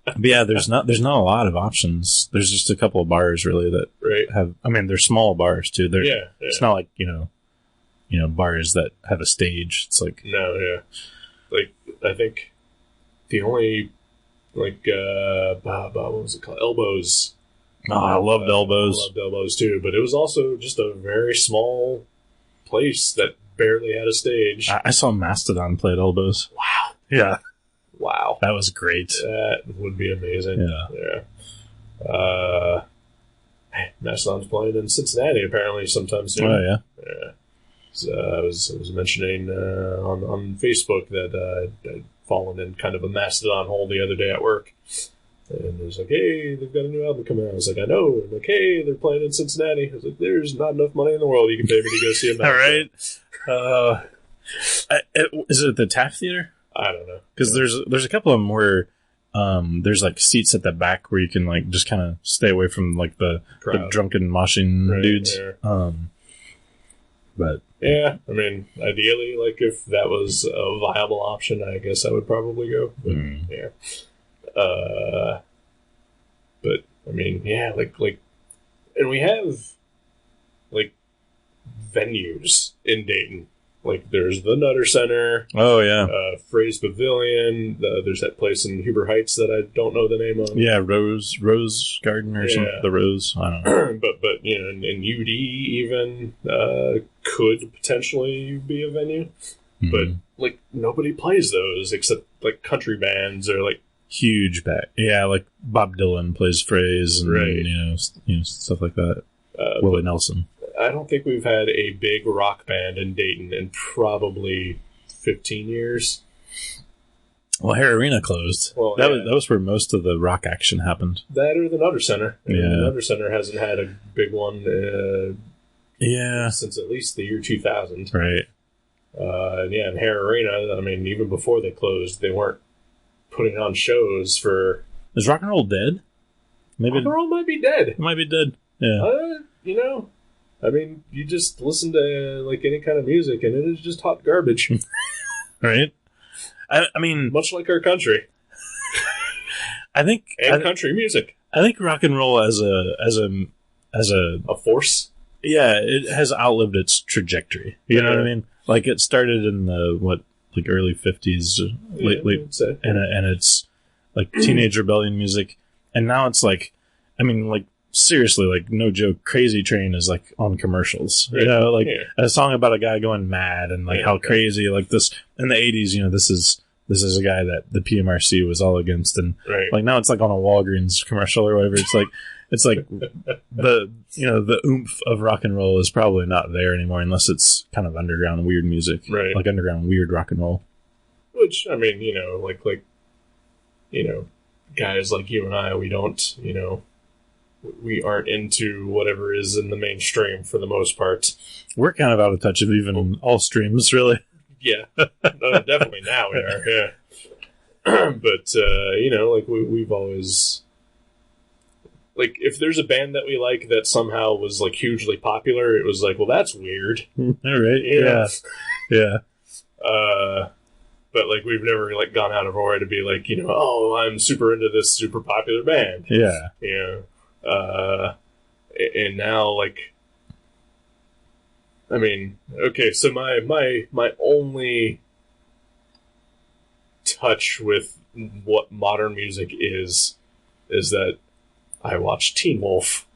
But yeah, there's not a lot of options. There's just a couple of bars really that have. I mean, they're small bars too. It's not like bars that have a stage. It's like like, I think the only, like, what was it called? Elbows. Oh, I loved Elbows. I loved Elbows too, but it was also just a very small place that barely had a stage. I saw Mastodon play at Elbows. Wow. Yeah. Wow. That was great. That would be amazing. Yeah. Mastodon's playing in Cincinnati apparently sometime soon. Oh, yeah. Yeah. So, I was mentioning on Facebook that I'd fallen in kind of a Mastodon hole the other day at work. And it was like, hey, they've got a new album coming out. I was like, I know. And like, hey, they're playing in Cincinnati. I was like, there's not enough money in the world you can pay me to go see them. All right. Is it the Taft Theater? I don't know. Because there's a couple of them where there's like seats at the back where you can like just kind of stay away from like the drunken moshing dudes. Yeah. But yeah, I mean, ideally, like if that was a viable option, I guess I would probably go. But yeah. But I mean, yeah, like, and we have like venues in Dayton. Like, there's the Nutter Center. Oh, yeah. Fraze Pavilion. There's that place in Huber Heights that I don't know the name of. Yeah, Rose Garden or something. The Rose. I don't know. but and UD even could potentially be a venue. Mm-hmm. But, like, nobody plays those except, like, country bands or, like... Huge band. Yeah, like Bob Dylan plays Fraze and, stuff like that. Willie Nelson. I don't think we've had a big rock band in Dayton in probably 15 years. Well, Hair Arena closed. Well, that was where most of the rock action happened. That or the Nutter Center. Yeah. The Nutter Center hasn't had a big one since at least the year 2000. Right. And Hair Arena, I mean, even before they closed, they weren't putting on shows for... Is rock and roll dead? Maybe rock and roll might be dead. It might be dead. Yeah. I mean, you just listen to, like, any kind of music, and it is just hot garbage. Right? I mean... Much like our country. I think... And country music. I think rock and roll as a force. Yeah, it has outlived its trajectory. You know what I mean? Like it started in the early 50s, late, and it's like teenage rebellion music, and now it's like, I mean, like seriously, like no joke, Crazy Train is like on commercials. You know, like a song about a guy going mad and like how crazy, like this in the 80s. You know, this is a guy that the PMRC was all against, and like now it's like on a Walgreens commercial or whatever. It's like the oomph of rock and roll is probably not there anymore unless it's kind of underground weird music, like underground weird rock and roll. Which, I mean, you know, like guys like you and I, we don't, we aren't into whatever is in the mainstream for the most part. We're kind of out of touch of even all streams, really. Yeah, definitely now we are. Yeah, but like we've always. Like, if there's a band that we like that somehow was, like, hugely popular, it was like, well, that's weird. All right. Yeah. Yeah. But, like, we've never, like, gone out of our way to be like, oh, I'm super into this super popular band. Yeah. And now, like, I mean, okay, so my only touch with what modern music is that I watch Teen Wolf,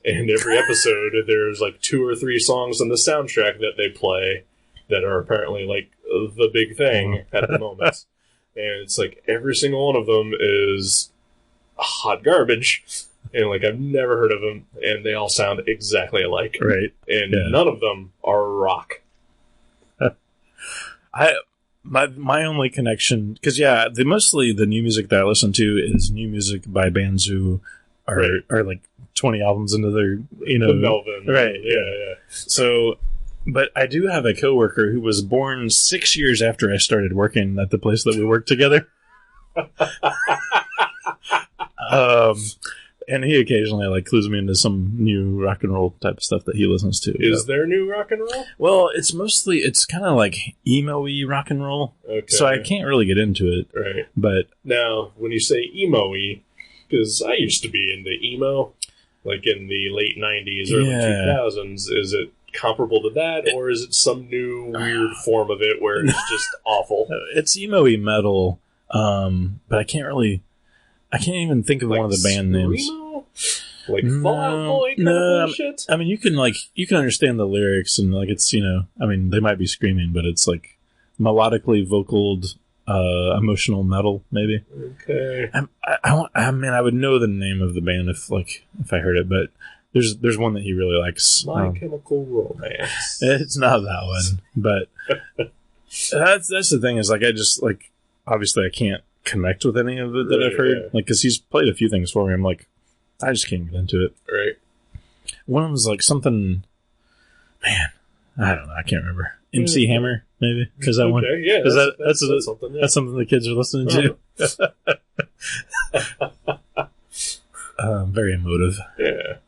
and every episode there's like 2 or 3 songs on the soundtrack that they play that are apparently like the big thing at the moment. And it's like every single one of them is hot garbage, and like I've never heard of them, and they all sound exactly alike. Right. And none of them are rock. My only connection, because mostly the new music that I listen to is new music by bands who are like 20 albums into their, the Melvin. Right. Yeah. So, but I do have a coworker who was born 6 years after I started working at the place that we worked together. And he occasionally like clues me into some new rock and roll type of stuff that he listens to. Is there new rock and roll? Well, it's kind of like emo-y rock and roll. Okay. So I can't really get into it. Right. But now, when you say emo-y, because I used to be into emo, like in the late 90s, early 2000s. Is it comparable to that, or is it some new weird form of it where it's just awful? It's emo-y metal, but I can't even think of like one of the band names. Like Fallout Boy kind of bullshit? I mean, you can understand the lyrics, and like it's, I mean, they might be screaming, but it's like melodically vocaled, emotional metal, maybe. Okay. I would know the name of the band if I heard it, but there's one that he really likes. My Chemical Romance. It's not that one, but that's the thing is like I just like obviously I can't connect with any of it that I've heard, like because he's played a few things for me. I'm like I just can't get into it. Right. One of them was like something. Man, I don't know. I can't remember. MC Hammer, maybe? Is that one? Yeah, that's something. Yeah. That's something the kids are listening to. Very emotive. Yeah.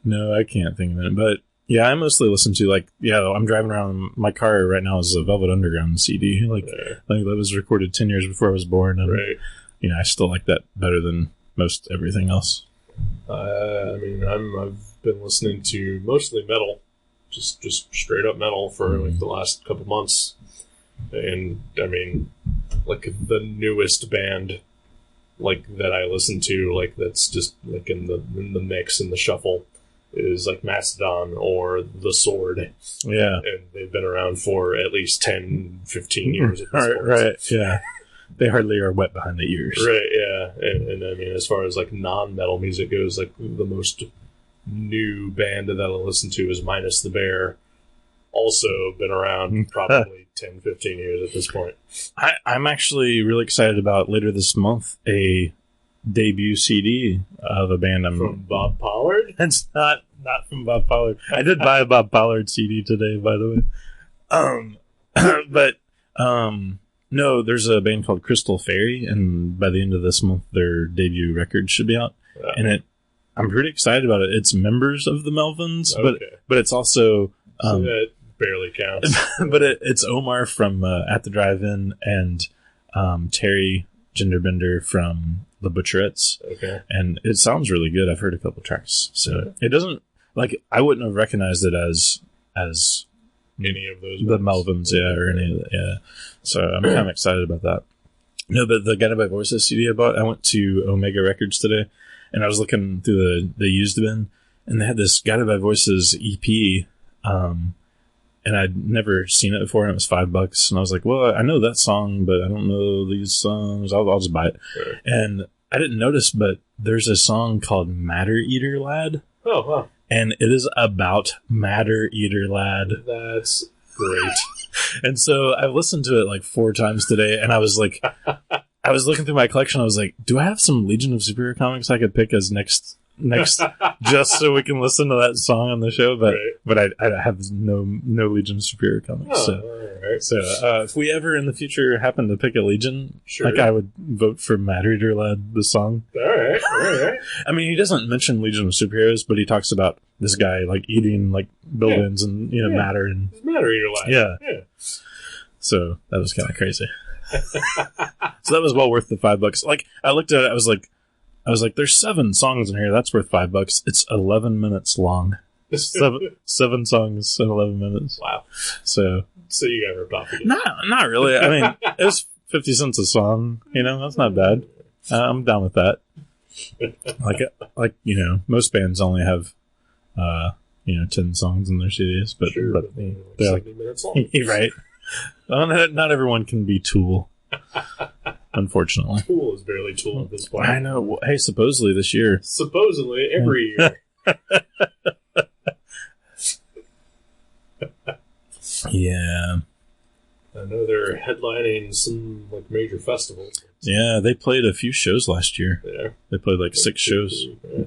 No, I can't think of it. But yeah, I mostly listen to I'm driving around. My car right now is a Velvet Underground CD. Like that was recorded 10 years before I was born, and I still like that better than most everything else. I mean, I've been listening to mostly metal. Just straight up metal for like the last couple months, and I mean, like the newest band, like that I listen to, like that's just like in the mix in the shuffle, is like Mastodon or The Sword. Yeah, and they've been around for at least 10, 15 years. At this point. Right. Yeah, they hardly are wet behind the ears. Right. Yeah, and I mean, as far as like non-metal music goes, like the most new band that I'll listen to is Minus the Bear. Also been around probably 10, 15 years at this point. I'm actually really excited about later this month a debut CD of a band from Bob Pollard. It's not from Bob Pollard. I did buy a Bob Pollard CD today, by the way. No, there's a band called Crystal Fairy, and by the end of this month, their debut record should be out. And I'm pretty excited about it. It's members of the Melvins, but it's also so that barely counts. But it's Omar from At the Drive-In and Terry Genderbender from the Butcherettes. Okay. And it sounds really good. I've heard a couple tracks. So it doesn't, like, I wouldn't have recognized it as any of those the Melvins, or any of that. Yeah. So I'm kind of excited about that. No, but the Guided by Voices CD I bought, I went to Omega Records today, and I was looking through the used bin, and they had this Guided by Voices EP, and I'd never seen it before, and it was $5. And I was like, well, I know that song, but I don't know these songs. I'll just buy it. Sure. And I didn't notice, but there's a song called Matter Eater Lad. Oh, wow. And it is about Matter Eater Lad. That's great. And so I listened to it like 4 times today, and I was like, I was looking through my collection. I was like, do I have some Legion of Superior comics I could pick as next just so we can listen to that song on the show? But I have no Legion of Superior comics. Oh, so all right. so if we ever in the future happen to pick a Legion, Sure. like I would vote for Matter Eater Lad, the song. All right. I mean, he doesn't mention Legion of Superheroes, but he talks about this guy like eating like buildings and matter and It's Matter Eater Lad. Yeah. So that was kind of crazy. So that was well worth the $5. Like I looked at it, I was like, there's 7 songs in here. That's worth $5. It's 11 minutes long. 7 songs in 11 minutes. Wow. So you got ripped off again. not really. I mean, it was 50 cents a song. That's not bad. I'm down with that. Like most bands only have 10 songs in their CDs, but Sure, but they're like 70 minutes long. Right. Well, not everyone can be Tool, unfortunately. Tool is barely Tool at this point. I know. Hey, supposedly this year. Supposedly every year. Yeah. I know they're headlining some like major festivals. Yeah, they played a few shows last year. Yeah. They played like 6 shows. Yeah.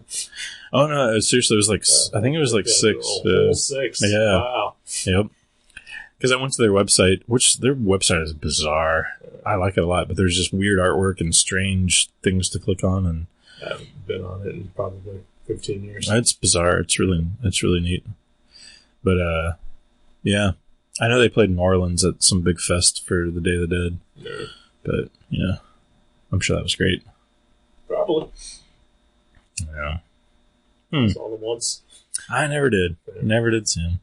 Oh no, seriously, it was like I think it was like 6. Whole 6. Yeah. Wow. Yep. Because I went to their website, which their website is bizarre. I like it a lot, but there's just weird artwork and strange things to click on, and I haven't been on it in probably 15 years. it's bizarre. It's really neat. But yeah, I know they played New Orleans at some big fest for the Day of the Dead. Yeah. But I'm sure that was great. Probably. Yeah. Saw them once. I never did. Yeah. Never did see them.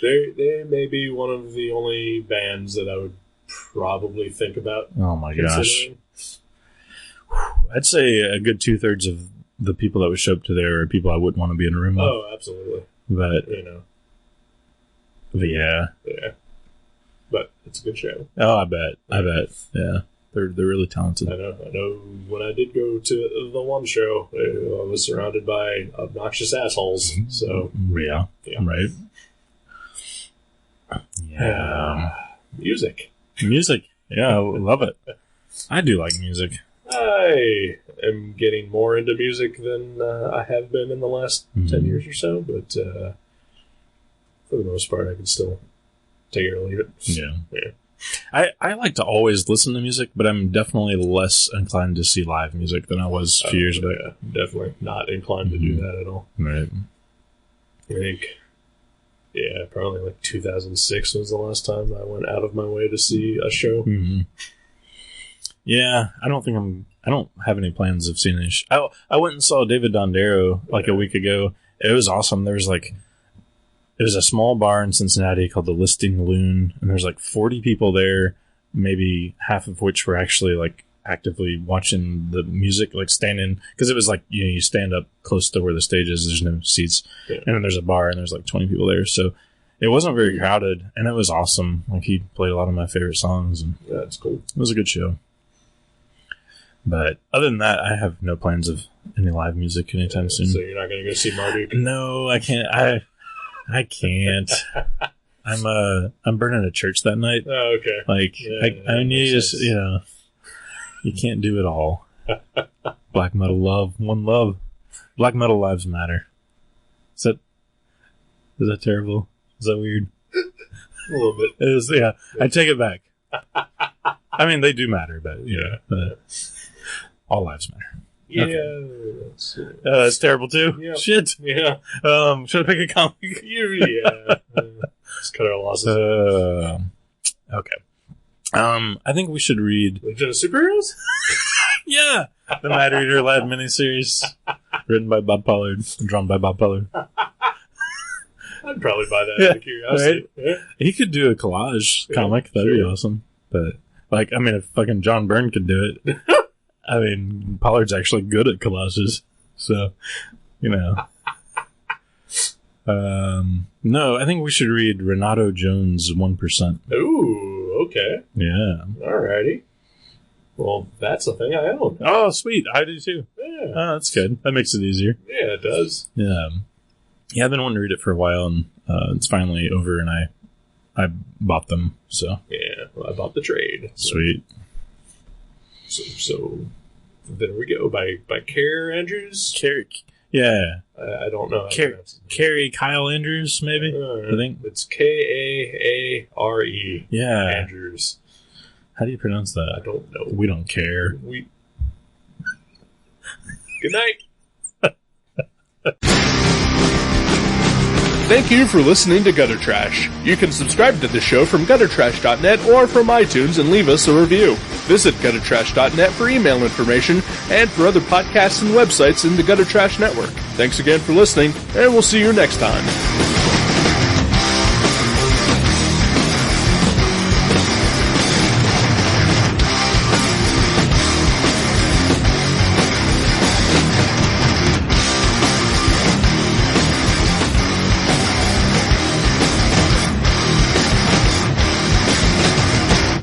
They may be one of the only bands that I would probably think about. Oh my gosh. considering. I'd say a good 2/3 of the people that would show up to there are people I wouldn't want to be in a room with. Oh, absolutely. But yeah. Yeah. But it's a good show. Oh, I bet. Yeah. They're really talented. I know when I did go to the one show, I was surrounded by obnoxious assholes. So Yeah. Right. Yeah. Music. Music. Yeah, I love it. I do like music. I am getting more into music than I have been in the last 10 years or so, but for the most part, I can still take it or leave it. Yeah. I like to always listen to music, but I'm definitely less inclined to see live music than I was a few years back. Yeah, definitely not inclined to do that at all. Right. I think, probably like 2006 was the last time I went out of my way to see a show. Mm-hmm. Yeah, I don't have any plans of seeing this. I went and saw David Dondero like a week ago. It was awesome. There was it was a small bar in Cincinnati called the Listing Loon, and there's like 40 people there, then half of which were actually like actively watching the music, like standing, because it was like, you stand up close to where the stage is, there's no seats, and then there's a bar and there's like 20 people there, so it wasn't very crowded, and it was awesome. Like, he played a lot of my favorite songs, and That's cool. it was a good show. But other than that, I have no plans of any live music anytime soon. So you're not going to go see Marduk? No, I can't. I can't. I'm burning a church that night. Oh, okay. Like, I mean, you just, you can't do it all. Black metal love, one love. Black metal lives matter. Is that terrible? Is that weird? A little bit. It is, yeah. I take it back. I mean, they do matter, but all lives matter. Yeah. Okay. That's terrible too. Yeah. Shit. Yeah. Should I pick a comic? Yeah. Let's cut our losses. Okay. I think we should read. Legion of Superheroes? Yeah, the Matter Eater Lad miniseries, written by Bob Pollard, and drawn by Bob Pollard. I'd probably buy that out of curiosity. Right? Yeah. He could do a collage comic. That'd be awesome. But, like, I mean, if fucking John Byrne could do it, I mean, Pollard's actually good at collages. So, you know. No, I think we should read Renato Jones' 1%. Ooh, okay. Yeah. Alrighty. Well, that's a thing I own. Oh, sweet. I do too. Yeah. Oh, that's good. That makes it easier. Yeah, it does. Yeah. Yeah, I've been wanting to read it for a while, and it's finally over, and I bought them, so. Yeah, well, I bought the trade. Sweet. So there we go. By Care Andrews? Yeah. I don't know. Carrie Kyle Andrews, maybe? I think. It's Kaare. Yeah. Andrews. How do you pronounce that? I don't know. We don't care. Good night. Thank you for listening to Gutter Trash. You can subscribe to the show from guttertrash.net or from iTunes and leave us a review. Visit guttertrash.net for email information and for other podcasts and websites in the Gutter Trash Network. Thanks again for listening, and we'll see you next time.